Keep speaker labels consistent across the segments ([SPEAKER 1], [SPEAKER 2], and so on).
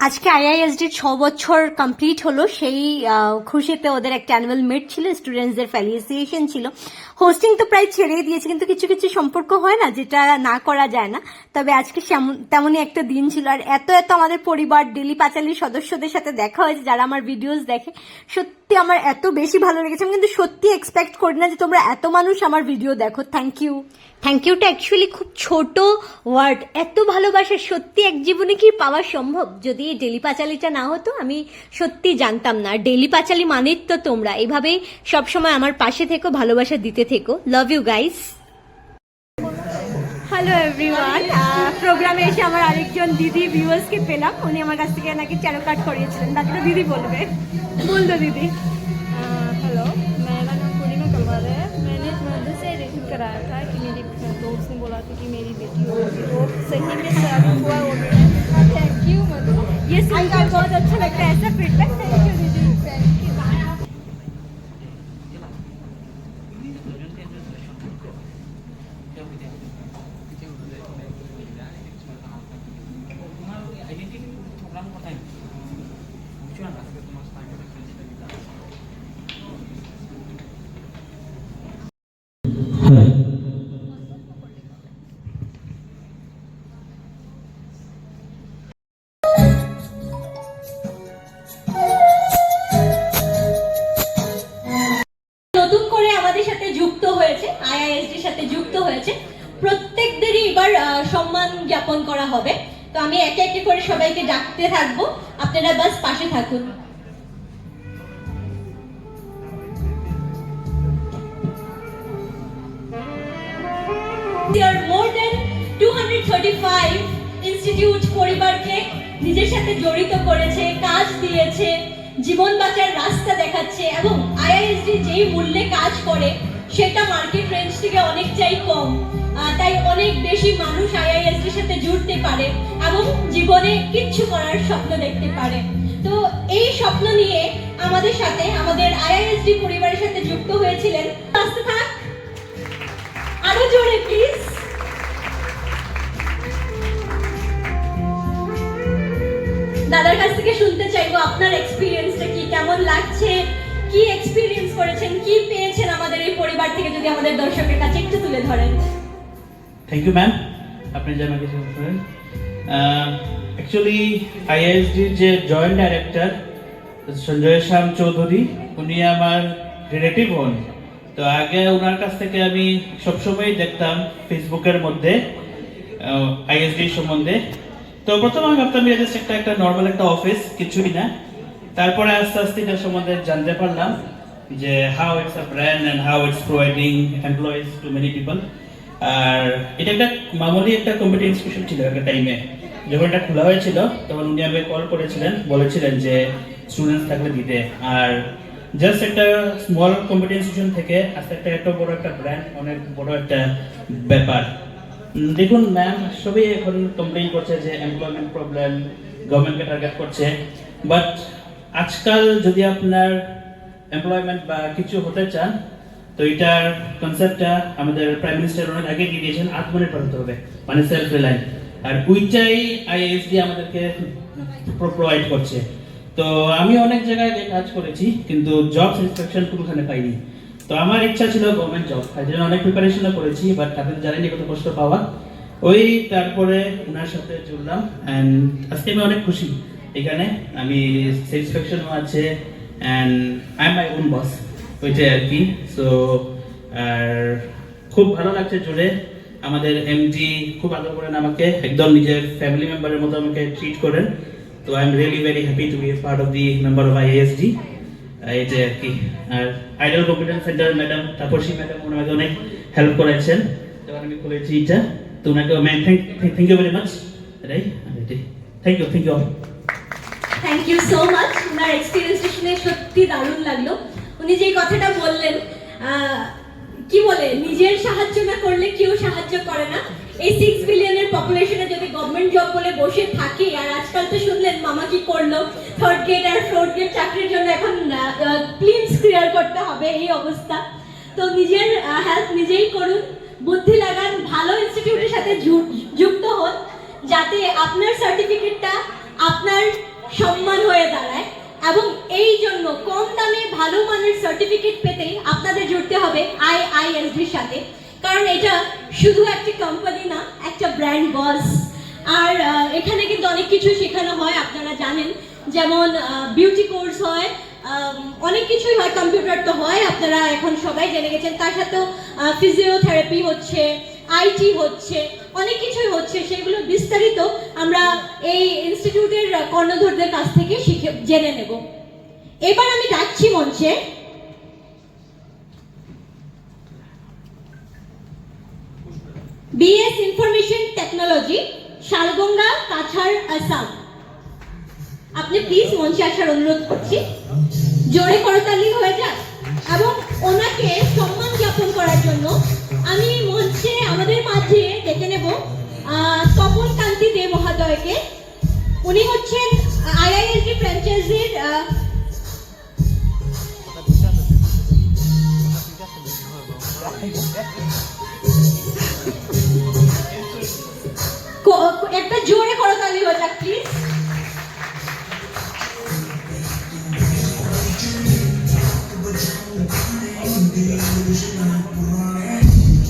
[SPEAKER 1] আজকে আইআইএসডি 6 বছর কমপ্লিট হলো। সেই খুশিতে ওদের একটা অ্যানুয়াল মিট ছিল, স্টুডেন্টসদের ফেলিসিয়েশন ছিল। হোস্টিং তো প্রায় ছেড়েই দিয়েছে, কিন্তু কিছু কিছু সম্পর্ক হয় না যেটা না করা যায় না। তবে আজকে তেমনই একটা দিন ছিল। আর এত এত আমাদের পরিবার ডেলি পাঁচালির সদস্যদের সাথে দেখা হয়েছে, যারা আমার ভিডিওস দেখে। সত্যি আমার এত বেশি ভালো লেগেছে। আমি কিন্তু সত্যি এক্সপেক্ট করি না যে তোমরা এত মানুষ আমার ভিডিও দেখো। Thank you. থ্যাংক ইউটা অ্যাকচুয়ালি খুব ছোট ওয়ার্ড। এত ভালোবাসা সত্যি এক জীবনে কি পাওয়া সম্ভব? যদি ডেলি পাঁচালিটা না হতো আমি সত্যি জানতাম না। ডেলি পাঁচালি মানেই তো তোমরা। এইভাবেই সবসময় আমার পাশে থেকো, ভালোবাসা দিতে থেকো। Love you guys. Hello everyone. প্রোগ্রামে এসে আমার আরেকজন দিদি ভিউয়ার্সকে পেলাম। উনি আমার কাছ থেকে নাকি চ্যারো কাট করিয়েছিলেন। বাকিটা দিদি বলবে। বল দো দিদি।
[SPEAKER 2] हेलो, मेरा नाम पूर्णिमा कलवार है। मैंने मदद से रिलेशन कराया था कि मेरी दोस्त ने बोला था कि मेरी बेटी होगी, तो सही में शादी हुआ हो गया। थैंक यू मदद।
[SPEAKER 1] ये सुनकर बहुत अच्छा लगता है ऐसा फीडबैक। थैंक यू दीदी।
[SPEAKER 2] Thank you. নতুন করে আমাদের সাথে যুক্ত হয়েছে, আইআইএসডির সাথে যুক্ত হয়েছে, প্রত্যেকদেরই এবার সম্মান জ্ঞাপন করা হবে। তো আমি একে একে করে সবাইকে ডাকতে থাকবো, আপনারা বাস পাশে থাকুন। There are more than 235 institute পরিবারকে নিজের সাথে জড়িত করেছে, কাজ দিয়েছে, জীবন বাঁচার রাস্তা দেখাচ্ছে। এবং আইআইএসডি যেই মূল্যে কাজ করে সেটা মার্কেট রেঞ্জ থেকে অনেকটাই কম। তাই অনেক বেশি মানুষ আইআইএসডির সাথে জুড়তে পারে এবং জীবনে কিচ্ছু করার স্বপ্ন দেখতে পারে। তো এই স্বপ্ন নিয়ে আমাদের সাথে আমাদের আইআইএসডি পরিবারের সাথে যুক্ত হয়েছিলেন। আসতে থাক আরো জোরে প্লিজ। দাদার কাছ থেকে শুনতে চাইবো আপনার এক্সপেরিয়েন্সটা কি, কেমন লাগছে, কি এক্সপেরিয়েন্স করেছেন, কি পেয়েছেন আমাদের এই পরিবার থেকে, যদি আমাদের দর্শকের কাছে একটু তুলে ধরেন।
[SPEAKER 3] থ্যাংক ইউ ম্যাম, আপনি যে আমাকে শুনছেন। অ্যাকচুয়ালি আইআইএসডির যে জয়েন্ট ডাইরেক্টর সঞ্জয় শ্যাম চৌধুরী, উনি আমার রিলেটিভ হন। তো আগে ওনার কাছ থেকে আমি সবসময় দেখতাম ফেসবুকের মধ্যে আইএসডি সম্বন্ধে। তো প্রথমে আমি ভাবতাম জাস্ট একটা নর্মাল একটা অফিস, কিছুই না। তারপরে আস্তে আস্তে এটা সম্বন্ধে জানতে পারলাম যে how it's a brand and how it's providing employees to many people. আর এটা একটা মামুলি একটা কম্পিউটার ইনস্টিটিউশন ছিল একটা টাইমে। যখন এটা খোলা হয়েছিল তখন উনি আমাকে কল করেছিলেন, বলেছিলেন যে স্টুডেন্টস থাকলে দিতে। আর জাস্ট একটা স্মল কম্পিউটার ইনস্টিটিউশন থেকে আস্তে একটা এত বড় একটা ব্র্যান্ড, অনেক বড় একটা ব্যাপার। দেখুন ম্যাম, সবই এখন কমপ্লেইন করছে যে এমপ্লয়মেন্ট প্রবলেম, গভর্নমেন্টকে টার্গেট করছে। বাট আজকাল যদি আপনার এমপ্লয়মেন্ট বা কিছু হতে চান, তো এটার কনসেপ্টটা আমাদের প্রাইম মিনিস্টার অনেক আগে দিয়ে দিয়েছেন, আত্মনির্ভর হতে হবে, মানে সেলফ রিলায়েন্ট। আর ওইটাই আইএসডি আমাদেরকে প্রোভাইড করছে। তো আমি অনেক জায়গায় কাজ করেছি, কিন্তু জব স্যাটিসফ্যাকশন কোনোখানে পাইনি। তো আমার ইচ্ছা ছিল গভর্নমেন্ট জব, তাই জন্য অনেক প্রিপারেশনও করেছি, বাট তাদের জানিনি কত কষ্ট পাওয়া। ওই তারপরে ওনার সাথে জুড়লাম, অ্যান্ড আজকে আমি অনেক খুশি এখানে। আমি স্যাটিসফ্যাকশনও আছে, and I M my own বস, ওইটাই আর কি। সো আর খুব ভালো লাগছে জুড়ে। আমাদের এমডি খুব আদর করেন আমাকে, একদম নিজের ফ্যামিলি মেম্বারের মতো আমাকে ট্রিট করেন। তো I am really very happy to be a part of the member of ISD. এইটাই আর কি। আর idol computer centre madam Tapasi madam ওনাকে অনেক হেল্প করেছেন যখন আমি খুলেছি এটা। তো ওনাকে thank you very much. Thank you
[SPEAKER 1] thank you so much. ওনার এক্সপিরিয়েন্সটা শুনে সত্যি দারুণ লাগলো। উনি যে কথাটা বললেন, কি বলে, নিজের সাহায্য না করলে কেউ সাহায্য করে না। এই 6 বিলিয়নের পপুলেশনে যদি গভর্নমেন্ট জব বলে বসে থাকি, আর আজকাল তো শুনলেন মামা কি করলো, 3rd গ্রেড আর 4th গ্রেড চাকরির জন্য এখন প্লিমস ক্লিয়ার করতে হবে, এই অবস্থা। তো নিজের হেল্প নিজেই করুন, বুদ্ধি লাগান, ভালো ইনস্টিটিউটের সাথে যুক্ত হন, যাতে আপনার সার্টিফিকেটটা আপনার
[SPEAKER 2] সম্মান হয়ে দাঁড়ায়। এবং এই জন্য কম দামে ভালো মানের সার্টিফিকেট পেতে আপনাদের জুড়তে হবে আইআইএসডির সাথে, কারণ এটা শুধু একটা কোম্পানি না, একটা ব্র্যান্ড বস। আর এখানে কিন্তু অনেক কিছু শেখানো হয়, আপনারা জানেন, যেমন বিউটি কোর্স হয়, অনেক কিছুই হয়, কম্পিউটার তো হয়, আপনারা এখন সবাই জেনে গেছেন। তার সাথেও ফিজিওথেরাপি হচ্ছে, আইটি হচ্ছে, অনেক কিছুই হচ্ছে। সেগুলো বিস্তারিত আমরা এই ইনস্টিটিউটের কর্ণধরদের কাছ থেকে জেনে নেব। এবার আমি ডাকছি মঞ্চে BS information technology, Shalganga, Cachar, Assam. আপনি প্লিজ মঞ্চে আসার অনুরোধ করছি। জোরে করতালি হয়ে যাক। এবং ওনাকে সম্মান জ্ঞাপন করার জন্য আমি মঞ্চে আমাদের মাঝে ডেকে নেব তপন কান্তি দে মহোদয়কে। উনি হচ্ছেন আইআইএসডি ফ্র্যাঞ্চাইজির একটা জোরে করতালি হয়ে যাক প্লিজ।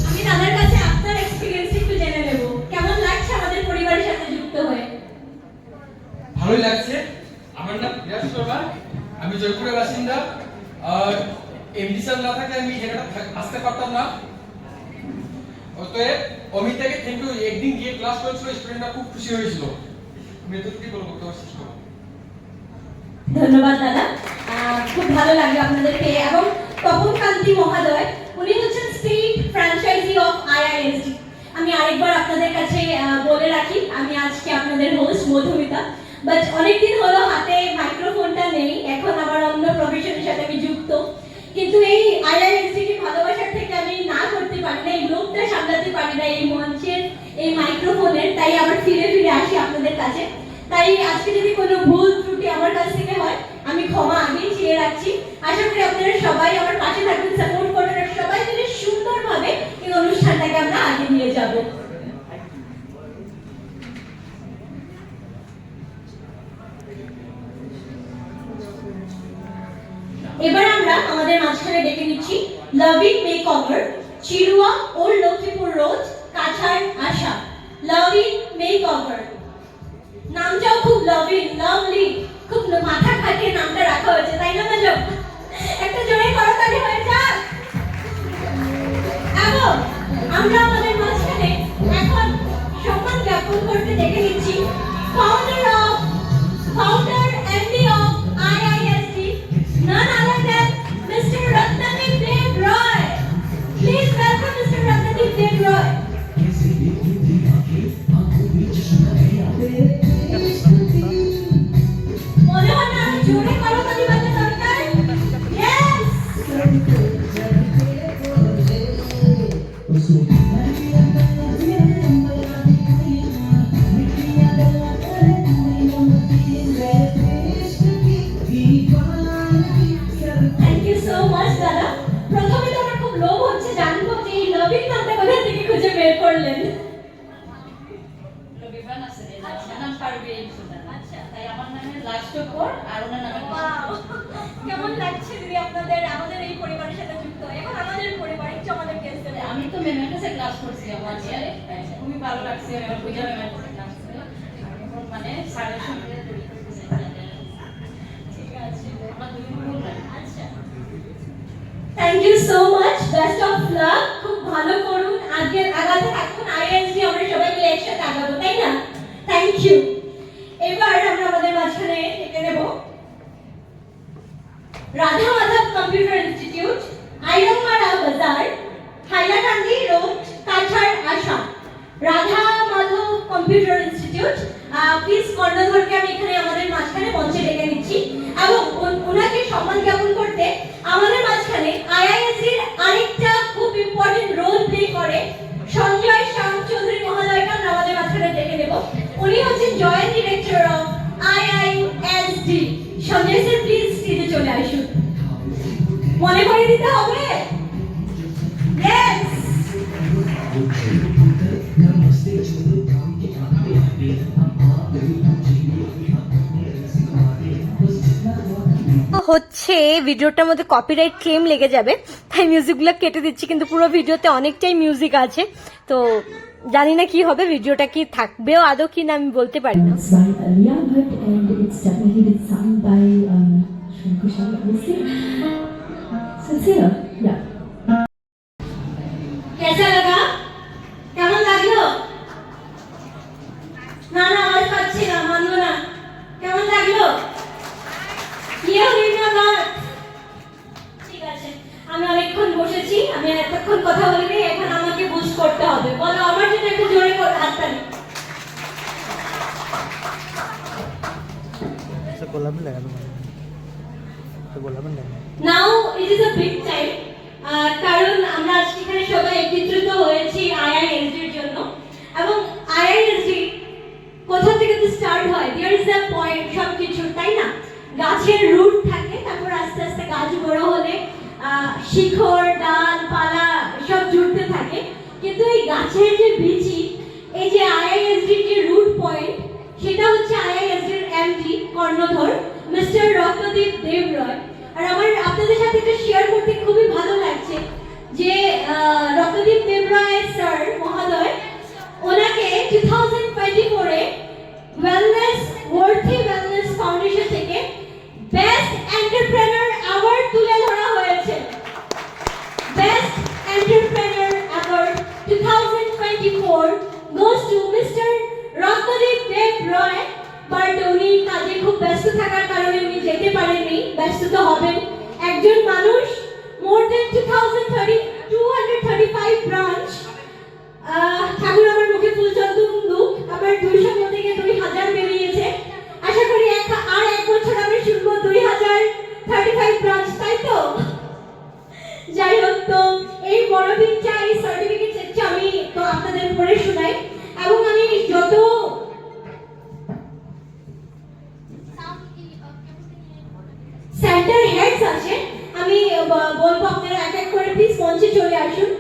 [SPEAKER 2] আমি দাদার কাছে আপনার এক্সপেরিয়েন্স একটু জেনে নেব, কেমন লাগছে আমাদের পরিবারের সাথে যুক্ত হয়ে?
[SPEAKER 4] ভালোই লাগছে। আমার নাম প্রিয়াস শর্মা, আমি জয়পুরের বাসিন্দা। আর এমডি স্যার না থাকলে আমি এখানে আসতে পারতাম না। অতএব অমিতাকে থ্যাংক ইউ। একদিন গিয়ে ক্লাস করেছিল, স্টুডেন্টরা খুব খুশি হয়েছিল। আমি এতটুকুই বলবো, বক্তব্য শেষ করবো।
[SPEAKER 2] ধন্যবাদ দাদা, খুব ভালো লাগলো আপনাদের পেয়ে। এবং তপন কান্তি মহোদয়, উনি হচ্ছেন স্টেট ফ্র্যাঞ্চাইজি অফ আইআইএসডি। আমি আরেকবার আপনাদের কাছে বলে রাখি, আমি আজকে আপনাদের হোস্ট মধুমিতা, বাট অনেকদিন হলো হাতে মাইক্রোফোনটা নেই, এখন আমার অন্য প্রফেশনের সাথে আমি যুক্ত। কিন্তু এই আইআইএসডি ভালোবাসার থেকে আমি না করতে পারি না, এই লোকটা সামলাতে পারি না, এই মঞ্চের, এই মাইক্রোফোনের, তাই আবার ফিরে ফিরে আসি আপনাদের কাছে। তাই আজকে যদি কোনো ভুল ত্রুটি আমার কাছ থেকে হয়, আমি ক্ষমা আগেই চেয়ে রাখছি। আশা করি আপনারা সবাই আমার পাশে থাকবেন, সাপোর্ট করবেন, আর সবাই মিলে সুন্দরভাবে এই অনুষ্ঠানটাকে আমরা আগে নিয়ে যাব। এবার আমরা আমাদের মাঝখানে ডেকে নিচ্ছি loving makeover, Chirua, old Lakshmipur road, Cachar, Assam. Loving makeover নামটাও খুব লাভিং, লাভলি, খুব মাথা খাটিয়ে নামটা রাখা হয়েছে, তাই না ম্যাডাম? একটা জোরে করতালি হয়ে যাক। এবং আমরা আমাদের মাঝখানে এখন সম্মান জ্ঞাপন করতে ডেকে নিচ্ছি founder MD of IISD, none other than Mr. Ratnadeep Dev Roy. Please welcome Mr. Ratnadeep Dev Roy. মনে হয় না জোরে করতালি বাজে দরকার? Yes! Thank you so much দাদা। প্রথমে তো আমার খুব লোভ হচ্ছে জানবো যে এই লভিং নামটা কোথা থেকে খুঁজে বের করলেন। কেমন লাগছে দিদি আপনাদের আমাদের এই পরিবারের সাথে যুক্ত হয়ে? এখন আমাদের পরিবার একটু আমাদের গেস্ট।
[SPEAKER 5] আমি তো ম্যামের কাছে ক্লাস করছি আমার ইয়ারে, খুবই ভালো লাগছে। আমার পূজা ম্যামের কাছে ক্লাস করে এখন মানে স্যারের সঙ্গে
[SPEAKER 2] ঠিক আছে,
[SPEAKER 5] আমার দুই বোন।
[SPEAKER 2] আচ্ছা, thank you so much, best of luck, খুব ভালো করুন, আগে আগাতে থাকুন, আইএসডি আমরা সবাই মিলে একসাথে আগাবো, তাই না? Thank you. এবার আমরা আমাদের মাঝখানে ডেকে নেব Radha Madhab computer institute, Airongmara Bazar, Hailakandi road, Cachar, Assam. Radha Madhab computer institute, please কর্ণধরকে আমি এখানে আমাদের মাঝখানে মঞ্চে ডেকে নিচ্ছি। এবং ওনাকে সম্মান জ্ঞাপন করতে আমাদের মাঝখানে আইআইএসডির আরেকটা খুব ইম্পর্টেন্ট রোল প্লে করে সঞ্জয় শ্যাম চৌধুরী মহোদয়কে আমরা আমাদের মাঝখানে ডেকে নেব। উনি হচ্ছেন joint director of IISD. Sanjay sir please স্টেজে চলে আসুন।
[SPEAKER 1] হচ্ছে ভিডিওটার মধ্যে কপিরাইট ক্লেম লেগে যাবে, তাই মিউজিকগুলো কেটে দিচ্ছি, কিন্তু পুরো ভিডিওতে অনেকটাই মিউজিক আছে, তো জানি না কি হবে, ভিডিওটা কি থাকবেও আদৌ কি না আমি বলতে পারি না।
[SPEAKER 6] It's by Alia Bhatt and it's definitely been sung by Shrinkushal, obviously. So it's here, yeah.
[SPEAKER 2] कैसा लगा? কেমন লাগলো? না না আওয়াজ পাচ্ছি না, মানবো না। কেমন লাগলো? ইয়ে হইল না। ঠিক আছে, আমি অনেকক্ষণ বসেছি, আমি এতক্ষণ কথা বলিনি, এখন আমাকে বুস্ট করতে হবে। বলো আমার জন্য একটু জোরে করে হাততালি। Now it is a big time, কারণ আমরা আজকে এখানে সবাই একত্রিত হয়েছি IISD এর জন্য, এবং IISD কোথা থেকে তো স্টার্ট হয়, দেয়ার ইজ আ পয়েন্ট সবকিছু, তাই না? গাছের রুট থাকে, তারপর আস্তে আস্তে গাছ বড় হলে শিকড় ডাল পালা সব জুড়তে থাকে, কিন্তু এই গাছের যে বীচি, এই যে IISD যে রুট পয়েন্ট, সেটা হচ্ছে IISD এর MD কর্ণধর মিস্টার রত্নদীপ দেব রয়। আর আমার আপনাদের সাথে এটা শেয়ার করতে খুবই ভালো লাগছে যে রত্নদীপ দেব রয় স্যার মহোদয়, ওনাকে 2024 এ ওয়েলনেস ওয়ার্থি ওয়েলনেস ফাউন্ডেশন থেকে বেস্ট এন্টারপ্রেনার অ্যাওয়ার্ড তুলে ধরা হয়েছে। Best entrepreneur award 2024 goes to Mr. Ratnadip Deb Roy, but উনি কাজে খুব ব্যস্ত থাকার কারণে উনি যেতে পারেননি। ব্যস্ত তো হবেন, একজন মানুষ মোর দেন 235 ব্রাঞ্চ। ঠাকুর আমার মুখে ফুল চন্দু, আমার 200 মধ্যে গিয়ে 2000 বেরিয়েছে। আশা করি আর এক বছর আমি শুনবো 2035 ব্রাঞ্চ, তাই তো? যাই হোক, তো এই বড়দিনটা এই সার্টিফিকেট আমি তো আপনাদের পড়ে শোনাই, এবং আমি যত সেন্টার হেডস আছে আমি বলবো আপনারা এক এক করে প্লিজ মঞ্চে চলে আসুন।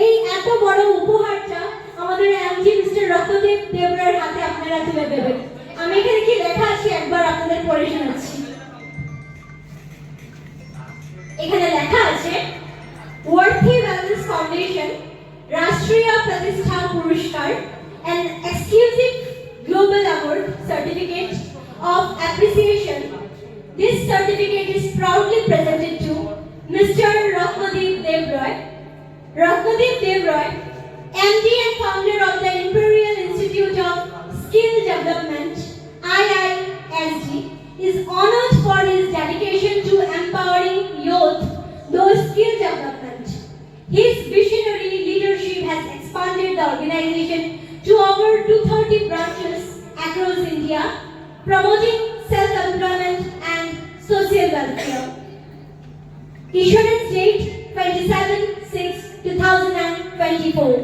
[SPEAKER 2] এই এত বড় উপহারটা আমাদের এমজি মিস্টার রত্নদীপ দেবরায়ের হাতে আপনারা তুলে দেবেন। আমি এখানে কি লেখা আছে একবার আপনাদের পড়ে শোনাচ্ছি। এখানে লেখা আছে ওয়ার্থি ওয়েলনেস ফাউন্ডেশন রাষ্ট্রীয় প্রতিষ্ঠা পুরস্কার an exclusive global award certificate of appreciation. This certificate is proudly presented to Mr. Ratnadeep Dev Roy. Ratnadeep Dev Roy, MD and founder of the Imperial Institute of Skill Development (IISD), is honored for his dedication to empowering youth through skill development. His visionary leadership has expanded the organization to over 230 branches across India, promoting self-employment and social welfare. Issuance date 27/6/2024.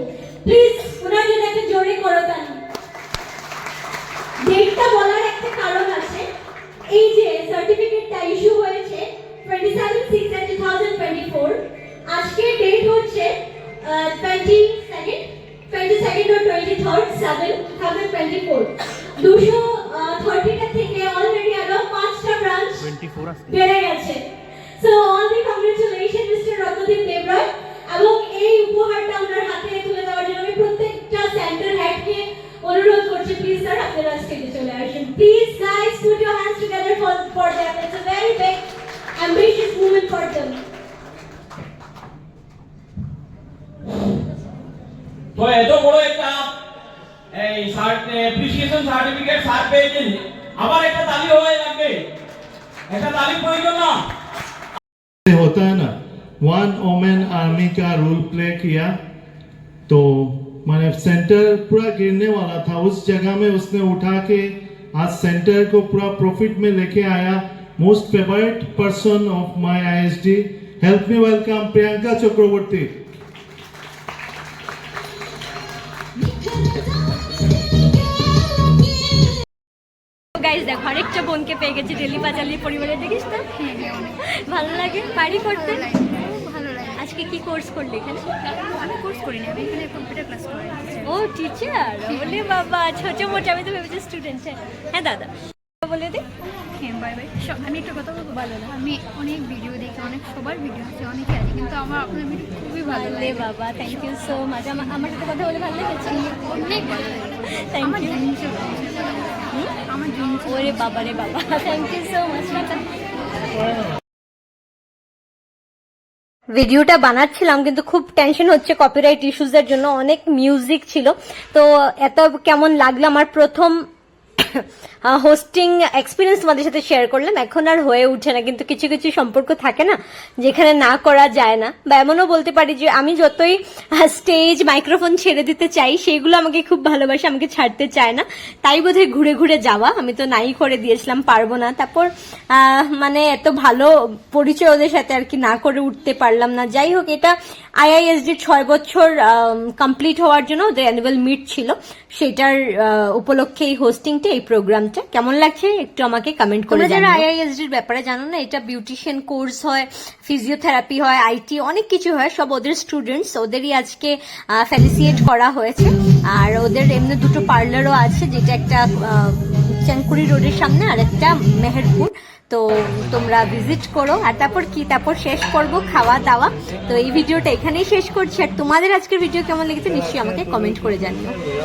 [SPEAKER 2] Please, উনার জন্য একটা জোরে করতালি। ডেটটা বলার একটা কারণ আছে, এই যে সার্টিফিকেটটা ইস্যু হয়েছে 27/6/2024, আজকে ডেট হচ্ছে 22nd or 23rd 7/2024। 230টা থেকে অলরেডি আরো 5টা ব্রাঞ্চ বেড়ে গেছে। So all the congratulation mister Ratnadip Deb Roy, এবং এই উপহারটা আপনার হাতে তুলে দেওয়ার জন্য আমি প্রত্যেকটা সেন্টার হেডকে অনুরোধ করছি, প্লিজ স্যার আপনারা স্টেজে চলে আসুন। Please guys, put your hands together for them. It's a very big ambitious movement for them.
[SPEAKER 7] তো এত বড় একটা এই অ্যাপ্রিসিয়েশন সার্টিফিকেট স্যার পেয়েছেন, আবার একটা তালি হয়ে লাগবে, একটা তালি প্রয়োজন না?
[SPEAKER 8] होता है ना, वन वोमेन आर्मी का रोल प्ले किया, तो मैंने सेंटर पूरा गिरने वाला था, उस जगह में उसने उठा के आज सेंटर को पूरा प्रॉफिट में लेके आया। Most favourite person of my ISD, help me welcome Priyanka Chakraborty.
[SPEAKER 1] Guys দেখো, আরেকটা বোনকে পেয়ে গেছি ডেলি পাঁচালির পরিবারে, দেখিস তো ভালো লাগে পারি করতে।
[SPEAKER 9] ভালো লাগে।
[SPEAKER 1] আজকে কি কোর্স করলি এখানে?
[SPEAKER 9] আমি কোর্স করি না, আমি এখানে কম্পিউটার ক্লাস করি।
[SPEAKER 1] ও টিচার, বলে বাবা ছোট মোটো, আমি তো ভেবেছি স্টুডেন্ট। হ্যাঁ দাদা। বলে দে।
[SPEAKER 9] হ্যাঁ বাই বাই। আমি একটা কথা বলবো, ভালো না, আমি অনেক ভিডিও দেখি, অনেক সবার ভিডিও আছে, অনেকে আছে, কিন্তু আমার আপনার ভিডিও খুবই ভালো
[SPEAKER 1] আরে
[SPEAKER 9] লাগে।
[SPEAKER 1] বাবা, থ্যাংক ইউ সো মাচ। আমার সাথে কথা বলে ভালো লেগেছে।
[SPEAKER 9] অনেক ভালো লাগে।
[SPEAKER 1] Thank
[SPEAKER 9] আমার
[SPEAKER 1] you.
[SPEAKER 9] ড্রিম ছিল, আমার ড্রিম ছিল।
[SPEAKER 1] ওরে বাবা রে বাবা, থ্যাংক ইউ সো মাচ। ভিডিওটা বানাচ্ছিলাম কিন্তু খুব টেনশন হচ্ছে কপিরাইট ইস্যুজের জন্য, অনেক মিউজিক ছিল। তো এত কেমন লাগলো আমার প্রথম হোস্টিং এক্সপিরিয়েন্স তোমাদের সাথে শেয়ার করলাম। এখন আর হয়ে উঠে না, কিন্তু কিছু কিছু সম্পর্ক থাকে না যেখানে না করা যায় না, বা এমনও বলতে পারি যে আমি যতই স্টেজ মাইক্রোফোন ছেড়ে দিতে চাই, সেগুলো আমাকে খুব ভালোবাসে, আমাকে ছাড়তে চায় না। তাই বোধহয় ঘুরে ঘুরে যাওয়া, আমি তো নাই করে দিয়েছিলাম, পারবো না। তারপর মানে এত ভালো পরিচয় ওদের সাথে আর কি না করে উঠতে পারলাম না। যাই হোক, এটা IISD 6 বছর কমপ্লিট হওয়ার জন্য ওদের অ্যানুয়াল মিট ছিল, সেটার উপলক্ষে এই হোস্টিংটা, এই প্রোগ্রামটা কেমন লাগছে একটু আমাকে কমেন্ট করে জানাও। যারা IISD এর ব্যাপারে জানো না, এটা বিউটিশিয়ান কোর্স হয়, ফিজিওথেরাপি হয়, IT অনেক কিছু হয়, সব ওদের স্টুডেন্টস, ওদেরই আজকে ফেলিসিয়েট করা হয়েছে। আর ওদের এমনি দুটো পার্লারও আছে, যেটা একটা চাঙ্কুরি রোডের সামনে আর একটা মেহেরপুর। তো তোমরা ভিজিট করো। আর তারপর শেষ করবো খাওয়া দাওয়া। তো এই ভিডিওটা এখানেই শেষ করছি। আর তোমাদের আজকের ভিডিও কেমন লেগেছে নিশ্চয়ই আমাকে কমেন্ট করে জানিও।